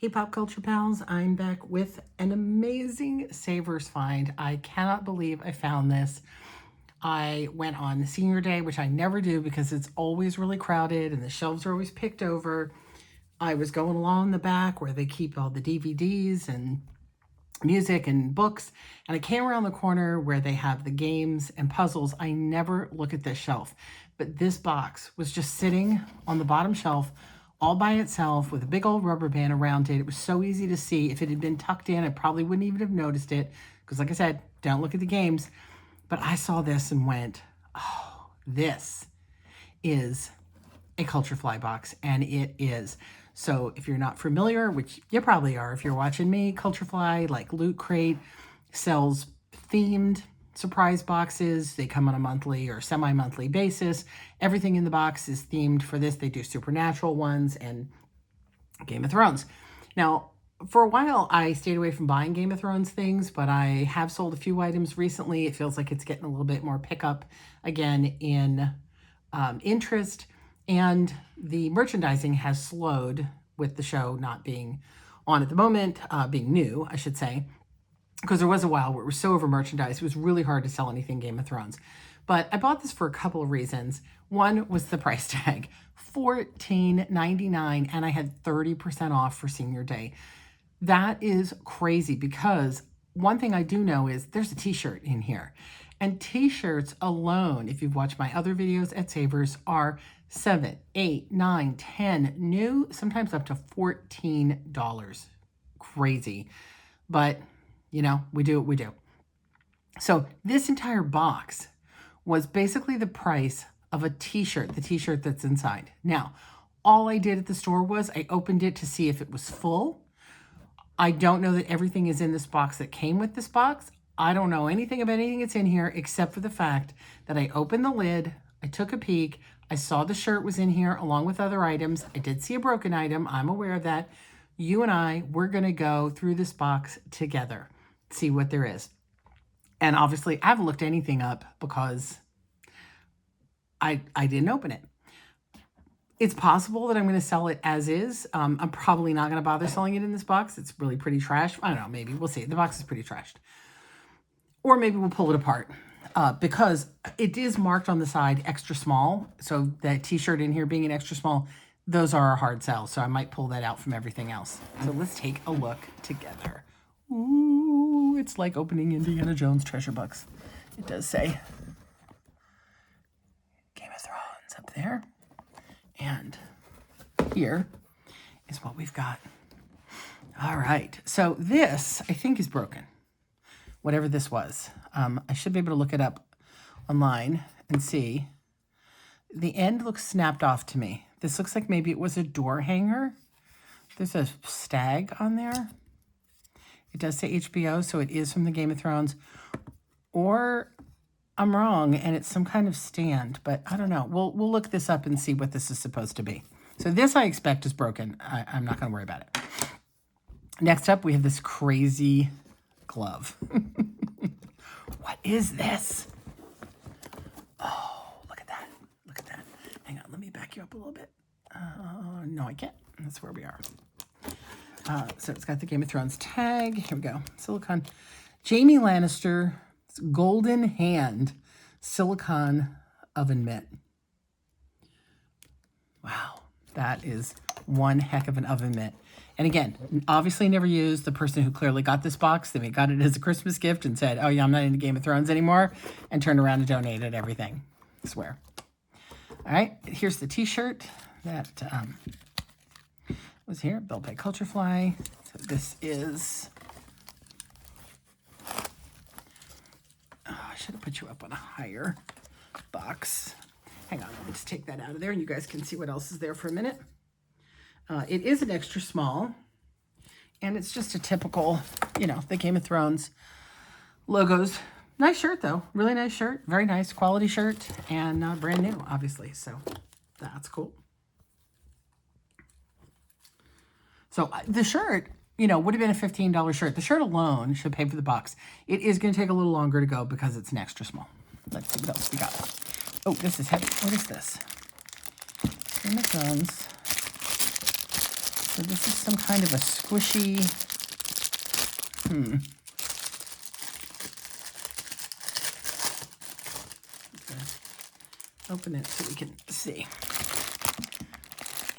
Hey Pop Culture Pals, I'm back with an amazing Savers find. I cannot believe I found this. I went on senior day, which I never do because it's always really crowded and the shelves are always picked over. I was going along the back where they keep all the DVDs and music and books, and I came around the corner where they have the games and puzzles. I never look at this shelf, but this box was just sitting on the bottom shelf all by itself with a big old rubber band around it. It was so easy to see. If it had been tucked in, I probably wouldn't even have noticed it because, like I said, don't look at the games. But I saw this and went, oh, this is a Culturefly box, and it is. So if you're not familiar, which you probably are if you're watching me, Culturefly, like Loot Crate, sells themed surprise boxes. They come on a monthly or semi-monthly basis. Everything in the box is themed for this. They do supernatural ones and Game of Thrones. Now, for a while, I stayed away from buying Game of Thrones things, but I have sold a few items recently. It feels like it's getting a little bit more pickup again in interest, and the merchandising has slowed with the show not being on at the moment, being new, I should say, because there was a while where it was so over merchandised, it was really hard to sell anything Game of Thrones. But I bought this for a couple of reasons. One was the price tag, $14.99, and I had 30% off for senior day. That is crazy because one thing I do know is there's a t-shirt in here. And t-shirts alone, if you've watched my other videos at Savers, are $7, $8, $9, $10, new, sometimes up to $14. Crazy. But, you know, we do what we do. So this entire box was basically the price of a t-shirt, the t-shirt that's inside. Now, all I did at the store was I opened it to see if it was full. I don't know that everything is in this box that came with this box. I don't know anything about anything that's in here except for the fact that I opened the lid, I took a peek, I saw the shirt was in here along with other items. I did see a broken item. I'm aware of that. You and I, we're going to go through this box together, see what there is. And obviously, I haven't looked anything up because I didn't open it. It's possible that I'm going to sell it as is. I'm probably not going to bother selling it in this box. It's really pretty trash. I don't know, maybe. We'll see. The box is pretty trashed. Or maybe we'll pull it apart because it is marked on the side extra small. So that t-shirt in here being an extra small, those are a hard sell. So I might pull that out from everything else. So let's take a look together. Ooh, it's like opening Indiana Jones treasure box. It does say Game of Thrones up there. And here is what we've got. All right. So this, I think, is broken. Whatever this was. I should be able to look it up online and see. The end looks snapped off to me. This looks like maybe it was a door hanger. There's a stag on there. It does say HBO, so it is from the Game of Thrones. Or I'm wrong, and it's some kind of stand, but I don't know. We'll look this up and see what this is supposed to be. So this I expect is broken. I'm not going to worry about it. Next up, we have this crazy glove. What is this? Oh, look at that. Look at that. Hang on, let me back you up a little bit. No, I can't. That's where we are. So it's got the Game of Thrones tag. Here we go. Silicone. Jaime Lannister golden hand silicone oven mitt. Wow, that is one heck of an oven mitt. And again, obviously never used. The person who clearly got this box, they got it as a Christmas gift and said, oh yeah, I'm not into Game of Thrones anymore, and turned around and donated everything. I swear. All right, here's the t-shirt that was here, built by Culturefly. So this is, I should have put you up on a higher box. Hang on, let me just take that out of there and you guys can see what else is there for a minute. It is an extra small, and it's just a typical, you know, the Game of Thrones logos. Nice shirt, though. Really nice shirt. Very nice quality shirt, and brand new, obviously. So that's cool. So the shirt, you know, would have been a $15 shirt. The shirt alone should pay for the box. It is going to take a little longer to go because it's an extra small. Let's see what else we got. Oh, this is heavy. What is this? Game of Thrones. So this is some kind of a squishy, open it so we can see.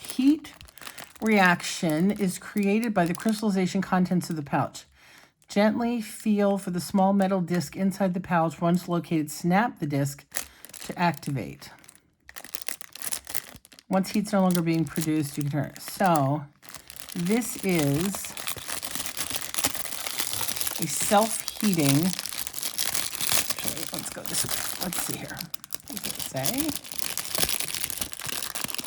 Heat reaction is created by the crystallization contents of the pouch. Gently feel for the small metal disc inside the pouch. Once located, snap the disc to activate. Once heat's no longer being produced, you can turn it. So this is a self-heating. Actually, let's go this way. Let's see here. What does it say?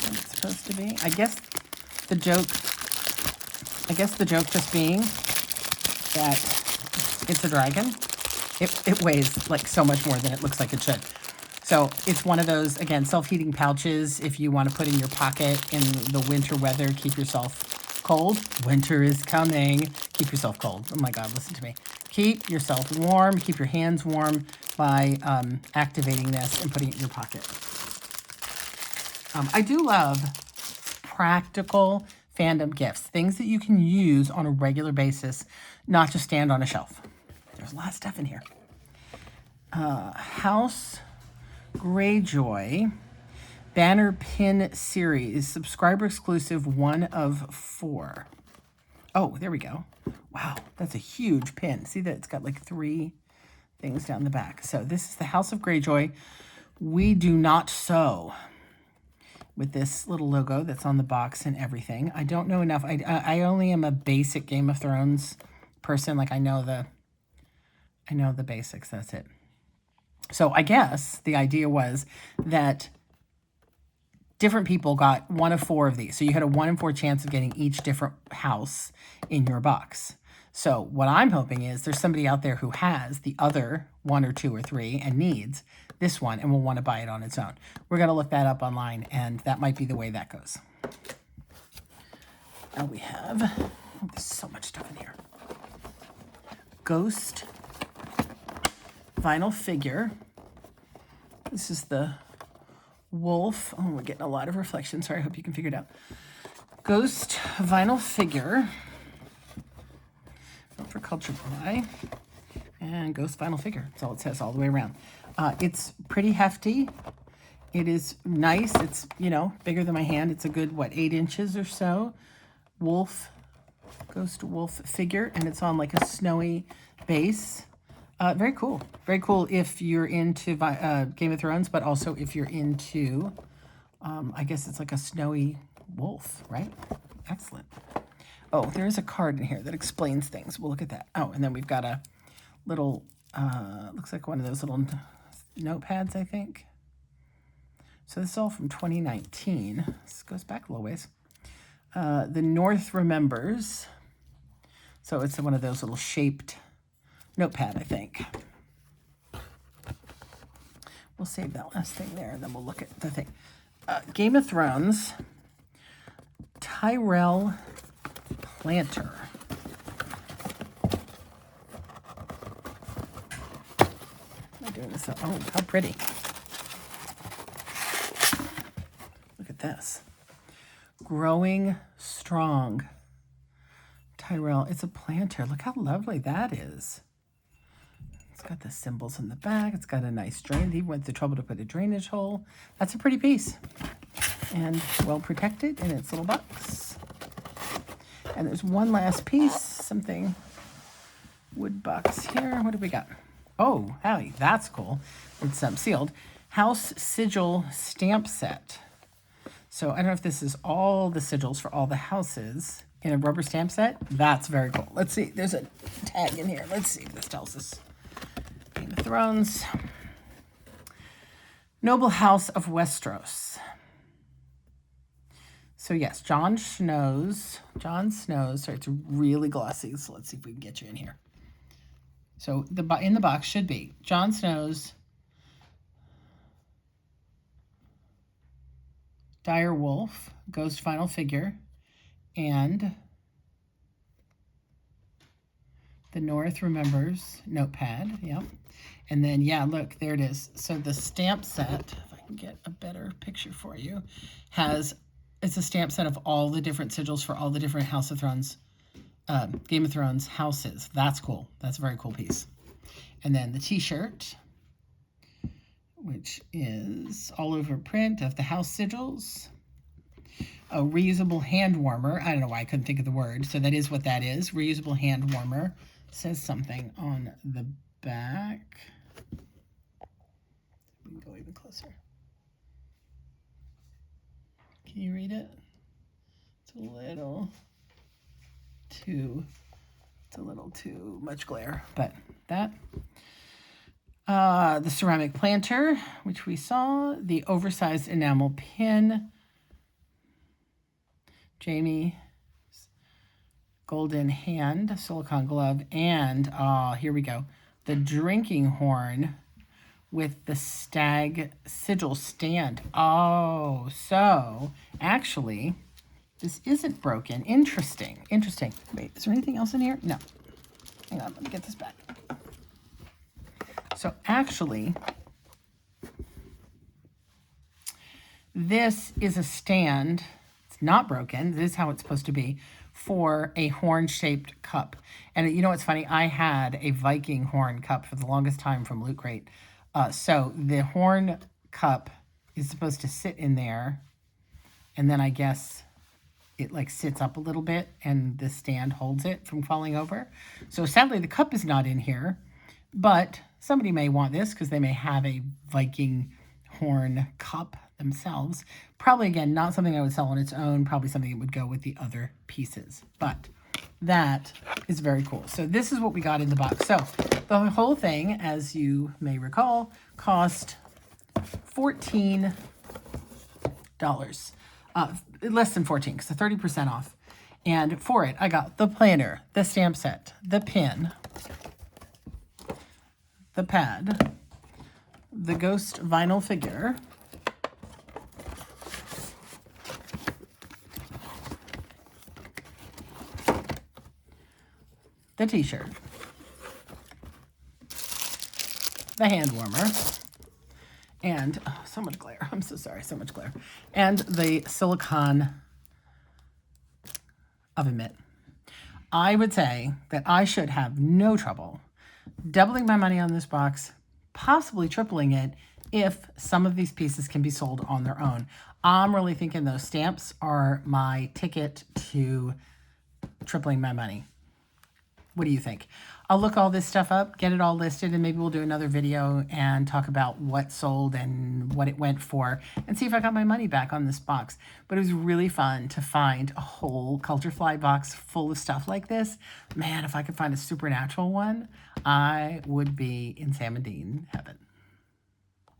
What it's supposed to be? I guess the joke just being that it's a dragon. It weighs like so much more than it looks like it should. So it's one of those, again, self-heating pouches if you want to put in your pocket in the winter weather, keep yourself cold. Winter is coming. Keep yourself cold. Oh my God, listen to me. Keep yourself warm, keep your hands warm by activating this and putting it in your pocket. I do love practical fandom gifts, things that you can use on a regular basis, not just stand on a shelf. There's a lot of stuff in here. House Greyjoy Banner Pin Series, subscriber exclusive, 1 of 4. Oh, there we go. Wow, that's a huge pin. See that it's got like 3 things down the back. So this is the House of Greyjoy. We do not sew, with this little logo that's on the box and everything. I don't know enough. I only am a basic Game of Thrones person. Like I know the basics. That's it. So I guess the idea was that different people got 1 of 4 of these. So you had a 1 in 4 chance of getting each different house in your box. So what I'm hoping is there's somebody out there who has the other 1 or 2 or 3 and needs this one and will want to buy it on its own. We're going to look that up online, and that might be the way that goes. Now we have, oh, there's so much stuff in here. Ghost vinyl figure. This is the wolf. Oh, we're getting a lot of reflection. Sorry, I hope you can figure it out. Ghost vinyl figure for Culturefly. And Ghost vinyl figure. That's all it says all the way around. It's pretty hefty. It is nice. It's, you know, bigger than my hand. It's a good, what, 8 inches or so. Wolf, ghost wolf figure. And it's on like a snowy base. Very cool. Very cool if you're into Game of Thrones, but also if you're into, I guess it's like a snowy wolf, right? Excellent. Oh, there is a card in here that explains things. We'll look at that. Oh, and then we've got a little, looks like one of those little notepads, I think. So this is all from 2019. This goes back a little ways. The North Remembers. So it's one of those little shaped notepad, I think. We'll save that last thing there, and then we'll look at the thing. Game of Thrones, Tyrell Planter. Am I doing this? Oh, how pretty. Look at this. Growing Strong. Tyrell, it's a planter. Look how lovely that is. It's got the symbols in the back. It's got a nice drain. He went to trouble to put a drainage hole. That's a pretty piece. And well protected in its little box. And there's one last piece, something wood box here. What do we got? Oh, howdy, that's cool. It's sealed. House Sigil stamp set. So I don't know if this is all the sigils for all the houses in a rubber stamp set. That's very cool. Let's see. There's a tag in here. Let's see if this tells us. Game of Thrones. Noble House of Westeros. So yes, Jon Snow's, sorry, it's really glossy, so let's see if we can get you in here. So in the box should be Jon Snow's Dire Wolf, Ghost Final Figure, and the North Remembers notepad, yep. And then, yeah, look, there it is. So the stamp set, if I can get a better picture for you, has It's a stamp set of all the different sigils for all the different House of Thrones, Game of Thrones houses. That's cool. That's a very cool piece. And then the t-shirt, which is all over print of the house sigils. A reusable hand warmer. I don't know why I couldn't think of the word. So that is what that is. Reusable hand warmer. Says something on the back. We can go even closer. Can you read it? It's a little too much glare, but that. The ceramic planter, which we saw. The oversized enamel pin. Jamie's golden hand, silicone glove, and here we go. The drinking horn with the stag sigil stand. Oh, so actually, this isn't broken. Interesting. Interesting. Wait, is there anything else in here? No. Hang on, let me get this back. So actually, this is a stand. It's not broken. This is how it's supposed to be for a horn-shaped cup. And you know what's funny? I had a Viking horn cup for the longest time from Loot Crate. So the horn cup is supposed to sit in there, and then I guess it like sits up a little bit, and the stand holds it from falling over. So sadly, the cup is not in here, but somebody may want this because they may have a Viking horn cup themselves. Probably, again, not something I would sell on its own. Probably something that would go with the other pieces. But that is very cool. So this is what we got in the box. So the whole thing, as you may recall, cost $14. Less than 14 because 30% off. And for it, I got the planner, the stamp set, the pin, the pad, the ghost vinyl figure, the t-shirt, the hand warmer, and so much glare. I'm so sorry, so much glare. And the silicone oven mitt. I would say that I should have no trouble doubling my money on this box, possibly tripling it if some of these pieces can be sold on their own. I'm really thinking those stamps are my ticket to tripling my money. What do you think? I'll look all this stuff up, get it all listed, and maybe we'll do another video and talk about what sold and what it went for and see if I got my money back on this box. But it was really fun to find a whole Culturefly box full of stuff like this. Man, if I could find a supernatural one, I would be in Sam and Dean heaven.